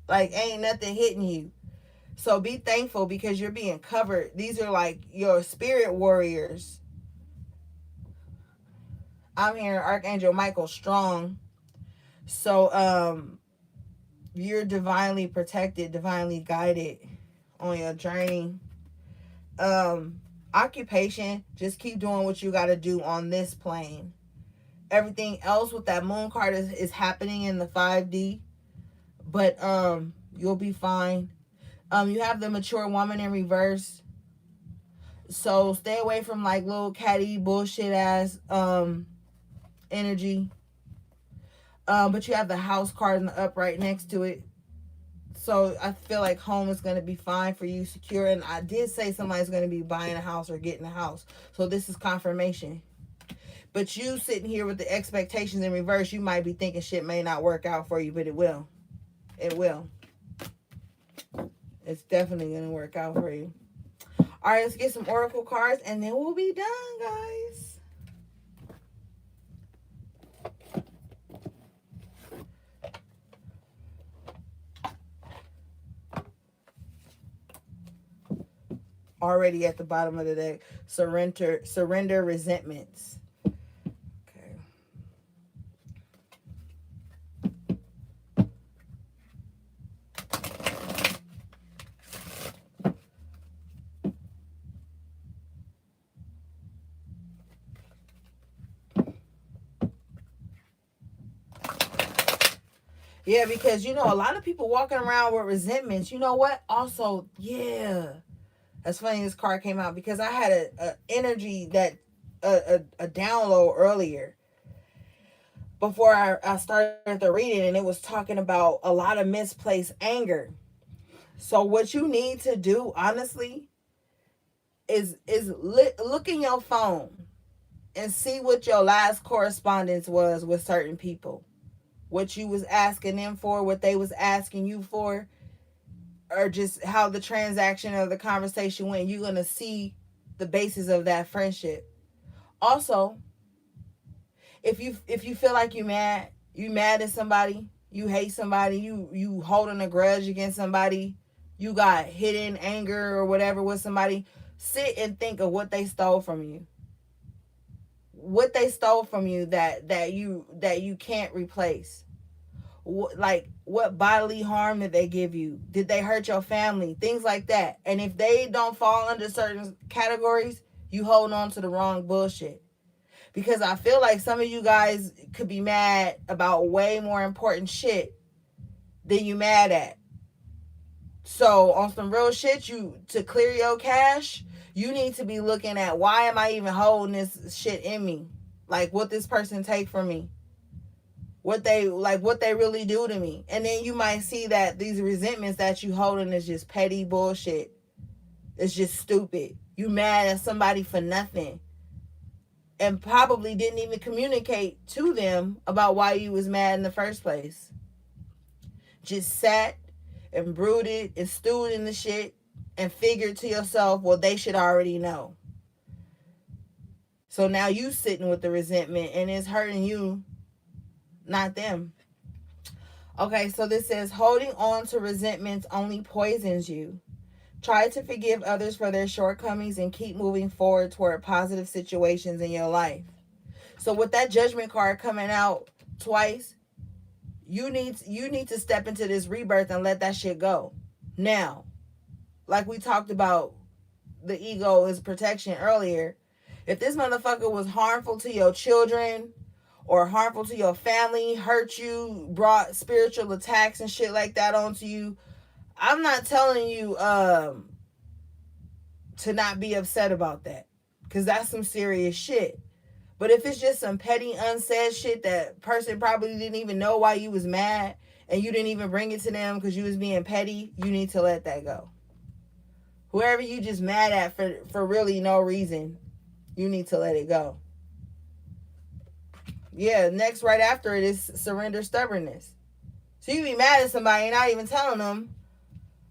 like ain't nothing hitting you. So be thankful because you're being covered. These are like your spirit warriors. I'm hearing Archangel Michael strong. So you're divinely protected, divinely guided on your journey. Occupation, just keep doing what you got to do on this plane. Everything else with that moon card is happening in the 5D, but you'll be fine. You have the mature woman in reverse, so stay away from like little catty bullshit ass energy. But you have the house card in the upright next to it, so I feel like home is going to be fine for you, secure. And I did say somebody's going to be buying a house or getting a house, so this is confirmation. But you sitting here with the expectations in reverse, you might be thinking shit may not work out for you, but it will. It will. It's definitely going to work out for you. All right, let's get some oracle cards and then we'll be done, guys. Already at the bottom of the deck. Surrender resentments. Okay. Yeah, because you know a lot of people walking around with resentments. You know what? Also, yeah, that's funny. This card came out because I had a energy that a download earlier before I started the reading, and it was talking about a lot of misplaced anger. So what you need to do, honestly, is look in your phone and see what your last correspondence was with certain people, what you was asking them for, what they was asking you for, or just how the transaction or the conversation went. You're gonna see the basis of that friendship. Also, if you feel like you mad at somebody, you hate somebody, you holding a grudge against somebody, you got hidden anger or whatever with somebody, sit and think of what they stole from you. What they stole from you that you can't replace. Like what bodily harm did they give you? Did they hurt your family? Things like that. And if they don't fall under certain categories, you hold on to the wrong bullshit. Because I feel like some of you guys could be mad about way more important shit than you mad at. So on some real shit, you to clear your cache, you need to be looking at why am I even holding this shit in me? Like what this person take from me, what they really do to me. And then you might see that these resentments that you holding is just petty bullshit. It's just stupid. You mad at somebody for nothing. And probably didn't even communicate to them about why you was mad in the first place. Just sat and brooded and stewed in the shit and figured to yourself, well, they should already know. So now you sitting with the resentment and it's hurting you, not them. Okay, so this says holding on to resentments only poisons you. Try to forgive others for their shortcomings and keep moving forward toward positive situations in your life. So with that judgment card coming out twice, you need to step into this rebirth and let that shit go. Now, like we talked about the ego is protection earlier. If this motherfucker was harmful to your children or harmful to your family, hurt you, brought spiritual attacks and shit like that onto you, I'm not telling you to not be upset about that, because that's some serious shit. But if it's just some petty unsaid shit that person probably didn't even know why you was mad and you didn't even bring it to them because you was being petty, you need to let that go. Whoever you just mad at for really no reason, you need to let it go. Yeah, next right after it is surrender stubbornness. So you be mad at somebody and not even telling them,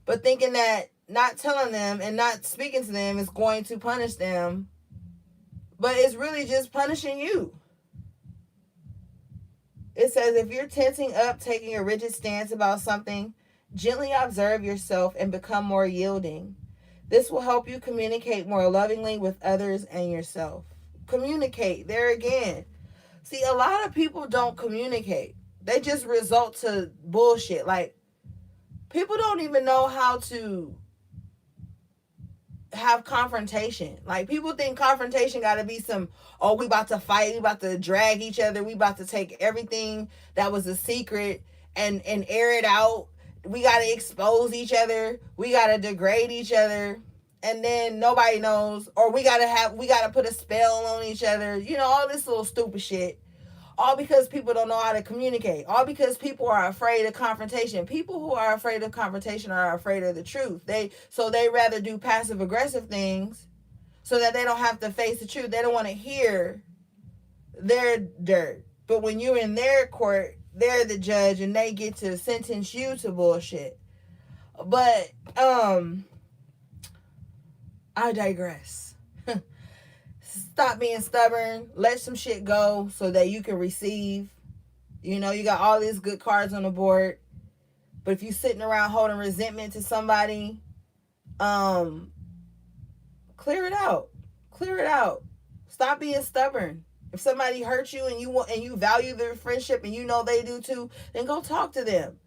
but thinking that not telling them and not speaking to them is going to punish them, but it's really just punishing you. It says if you're tensing up, taking a rigid stance about something, gently observe yourself and become more yielding. This will help you communicate more lovingly with others and yourself. Communicate. There again. See, a lot of people don't communicate. They just result to bullshit. Like, people don't even know how to have confrontation. Like, people think confrontation got to be some, oh, we about to fight, we about to drag each other, we about to take everything that was a secret and air it out. We got to expose each other, we got to degrade each other, and then nobody knows, or we got to put a spell on each other, you know, all this little stupid shit. All because people don't know how to communicate. All because people are afraid of confrontation. People who are afraid of confrontation are afraid of the truth. They rather do passive aggressive things so that they don't have to face the truth. They don't want to hear their dirt. But when you're in their court, they're the judge and they get to sentence you to bullshit. But I digress. Stop being stubborn. Let some shit go so that you can receive. You know, you got all these good cards on the board. But if you sitting around holding resentment to somebody, clear it out. Clear it out. Stop being stubborn. If somebody hurts you and you value their friendship and you know they do too, then go talk to them.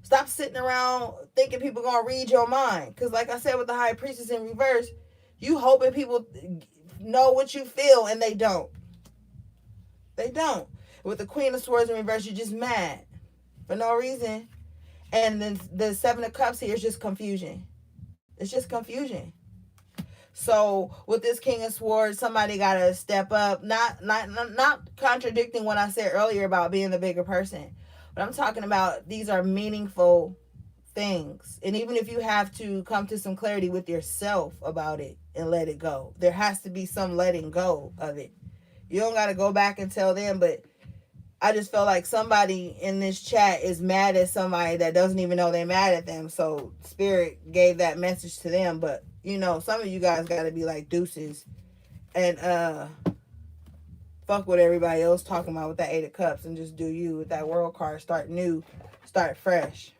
Stop sitting around thinking people gonna read your mind. Because like I said with the High Priestess in reverse, you hoping people know what you feel and they don't. They don't. With the Queen of Swords in reverse, you're just mad. for no reason. And then the Seven of Cups here is just confusion. It's just confusion. So with this King of Swords, somebody gotta step up. Not contradicting what I said earlier about being the bigger person, but I'm talking about these are meaningful things. And even if you have to come to some clarity with yourself about it and let it go, there has to be some letting go of it. You don't gotta go back and tell them, but I just felt like somebody in this chat is mad at somebody that doesn't even know they're mad at them. So Spirit gave that message to them. But you know, some of you guys gotta be like deuces and fuck what everybody else talking about with that Eight of Cups and just do you with that World card. Start new, start fresh.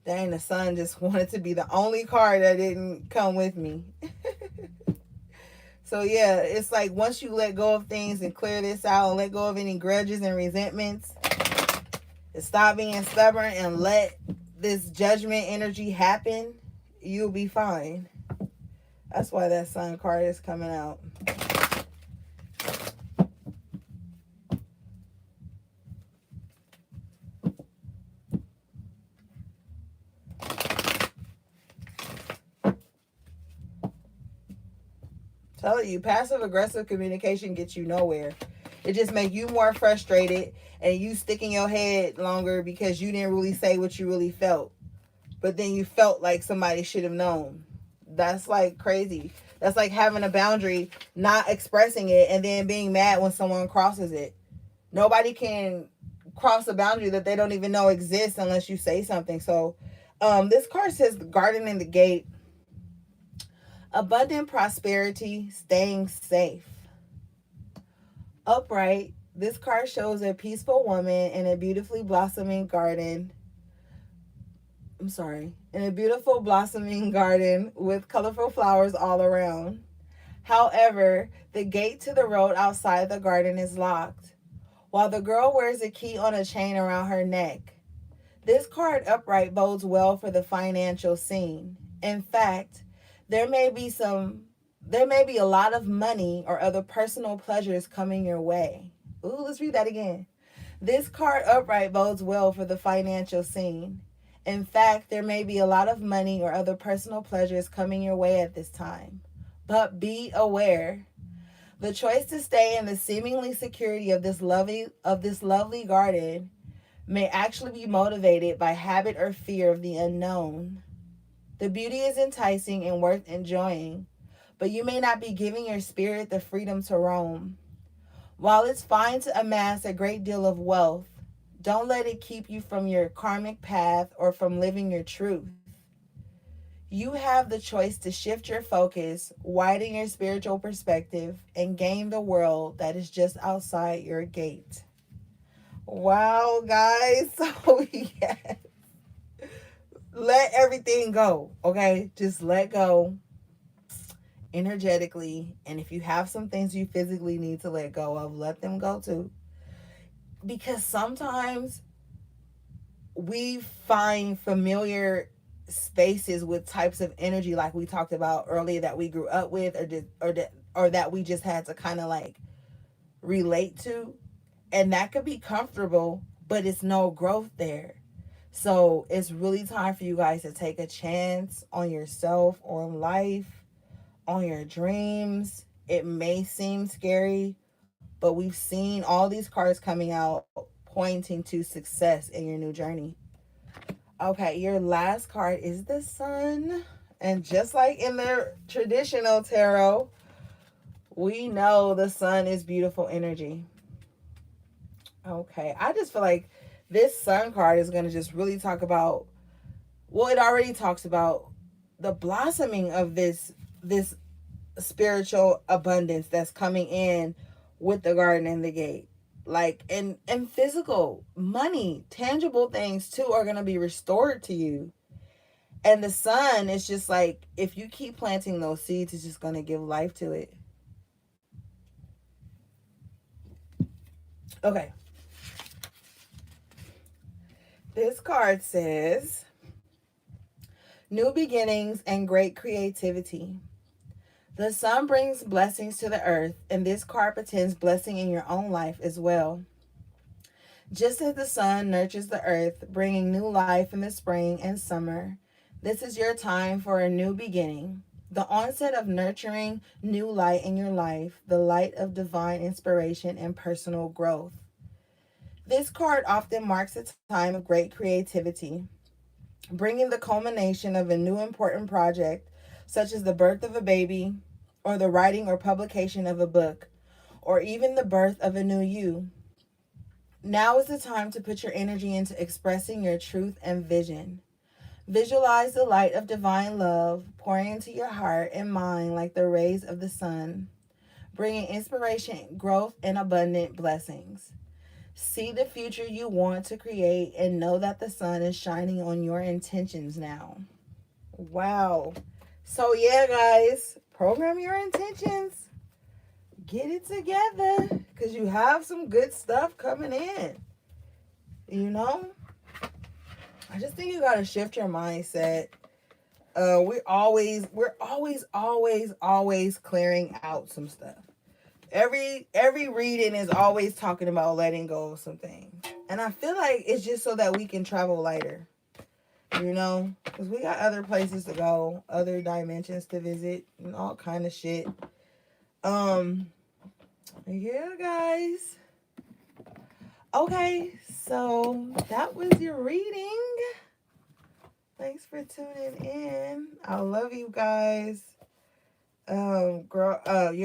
Dang, the Sun just wanted to be the only card that didn't come with me. So yeah, it's like once you let go of things and clear this out and let go of any grudges and resentments and stop being stubborn and let this judgment energy happen, you'll be fine. That's why that Sun card is coming out. Telling you, passive aggressive communication gets you nowhere. It just makes you more frustrated and you sticking your head longer because you didn't really say what you really felt. But then you felt like somebody should have known. That's like crazy. That's like having a boundary, not expressing it, and then being mad when someone crosses it. Nobody can cross a boundary that they don't even know exists unless you say something. So this card says the garden in the gate. Abundant prosperity, staying safe. Upright, this card shows a peaceful woman in a beautifully blossoming garden. In a beautiful blossoming garden with colorful flowers all around. However, the gate to the road outside the garden is locked, while the girl wears a key on a chain around her neck. This card upright bodes well for the financial scene. In fact, there may be a lot of money or other personal pleasures coming your way. Ooh, let's read that again. This card upright bodes well for the financial scene. In fact, there may be a lot of money or other personal pleasures coming your way at this time. But be aware. The choice to stay in the seemingly security of this lovely garden may actually be motivated by habit or fear of the unknown. The beauty is enticing and worth enjoying, but you may not be giving your spirit the freedom to roam. While it's fine to amass a great deal of wealth, don't let it keep you from your karmic path or from living your truth. You have the choice to shift your focus, widen your spiritual perspective, and gain the world that is just outside your gate. Wow, guys. So, yes. Let everything go, okay? Just let go energetically. And if you have some things you physically need to let go of, let them go too. Because sometimes we find familiar spaces with types of energy like we talked about earlier that we grew up with or that we just had to kind of like relate to, and that could be comfortable, but it's no growth there. So it's really time for you guys to take a chance on yourself, on life, on your dreams. It may seem scary, but we've seen all these cards coming out pointing to success in your new journey. Okay, your last card is the Sun. And just like in the traditional tarot, we know the Sun is beautiful energy. Okay, I just feel like this Sun card is going to just really talk about, well, it already talks about the blossoming of this spiritual abundance that's coming in with the garden and the gate. Like, and physical money, tangible things too are going to be restored to you. And the Sun is just like, if you keep planting those seeds, it's just going to give life to it. Okay. This card says, new beginnings and great creativity. The Sun brings blessings to the earth, and this card portends blessing in your own life as well. Just as the sun nurtures the earth, bringing new life in the spring and summer, this is your time for a new beginning. The onset of nurturing new light in your life, the light of divine inspiration and personal growth. This card often marks a time of great creativity, bringing the culmination of a new important project, such as the birth of a baby, or the writing or publication of a book, or even the birth of a new you. Now is the time to put your energy into expressing your truth and vision. Visualize the light of divine love pouring into your heart and mind like the rays of the sun, bringing inspiration, growth, and abundant blessings. See the future you want to create and know that the sun is shining on your intentions now. Wow. So, yeah, guys, program your intentions. Get it together because you have some good stuff coming in. You know? I just think you got to shift your mindset. We're always clearing out some stuff. Every reading is always talking about letting go of some things, and I feel like it's just so that we can travel lighter, because we got other places to go, other dimensions to visit, and all kind of shit. Um, yeah, guys. Okay, so that was your reading. Thanks for tuning in. I love you guys. Your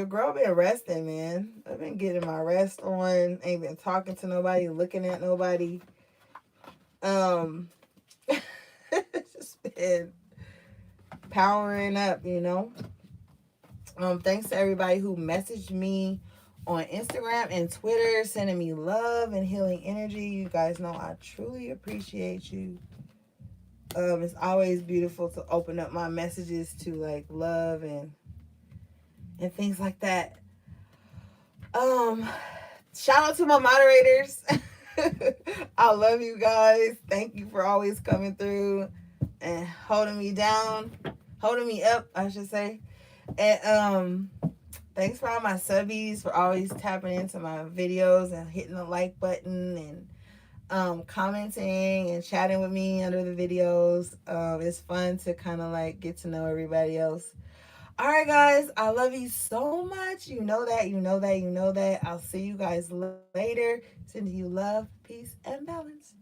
girl been resting, man. I've been getting my rest on. Ain't been talking to nobody, looking at nobody. Um, just been powering up. Thanks to everybody who messaged me on Instagram and Twitter, sending me love and healing energy. You guys know I truly appreciate you. It's always beautiful to open up my messages to like love and things like that. Um, Shout out to my moderators. I love you guys. Thank you for always coming through and holding me down, holding me up, I should say. And thanks for all my subbies for always tapping into my videos and hitting the like button and commenting and chatting with me under the videos. It's fun to kind of like get to know everybody else. All right, guys, I love you so much. You know that, you know that, you know that. I'll see you guys later. Sending you love, peace, and balance.